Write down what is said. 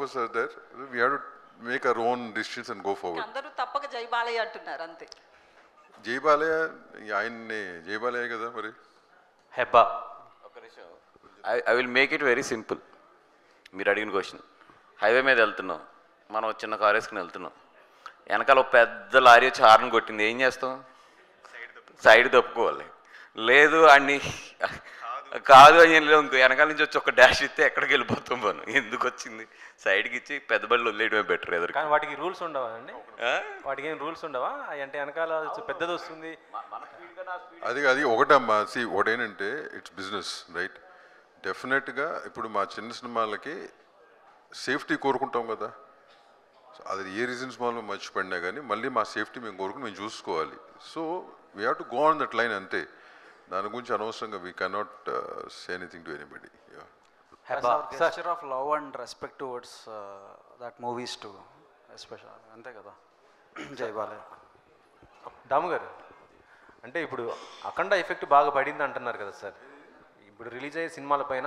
us are there. We have to make our own decisions and go forward. అందరూ తప్పక జై బాలయ్య అంటున్నారు అంతే. జై బాలయ్య ఆయన్ని జై బాలయ్య కదా మరి. Hebah I will make it very simple. మీరు అడిగిన క్వశ్చన్, హైవే మీద వెళ్తున్నాం, మనం చిన్న కారు వేసుకుని వెళ్తున్నాం, వెనకాల ఒక పెద్ద లారీ వచ్చి హార్న్ కొట్టింది, ఏం చేస్తాం? సైడ్ తప్పుకోవాలి. లేదు అన్ని కాదు అని ఇంకో వెనకాల నుంచి వచ్చి ఒక డాష్ ఇస్తే ఎక్కడికి వెళ్ళిపోతాం మనం. ఎందుకు వచ్చింది? సైడ్కి ఇచ్చి పెద్ద బళ్ళు వదిలేయడమే బెటర్ ఎదురు. కానీ వాటికి రూల్స్ ఉండవా అండి? వాటికి ఏం రూల్స్ ఉండవా అంటే వెనకాల పెద్దది వస్తుంది అది ఒకటమ్మా. ఒకటేంటంటే ఇట్స్ బిజినెస్ రైట్. డెఫినెట్గా ఇప్పుడు మా చిన్న సినిమాలకి సేఫ్టీ కోరుకుంటాం కదా. అది ఏ రీజన్స్ వల్ల మర్చిపడినా కానీ మళ్ళీ మా సేఫ్టీ మేము కోరుకుని మేము చూసుకోవాలి. So we have to go on that line అంతే. దాని గురించి అనవసరంగా we cannot say anything to anybody. gesture of love and respect towards that movies too, especially అంతే కదా. జై బాలయ్య. దాము గారు, అంటే ఇప్పుడు అఖండ ఎఫెక్ట్ బాగా పడింది అంటున్నారు కదా సార్. ఇప్పుడు రిలీజ్ అయ్యే సినిమాల పైన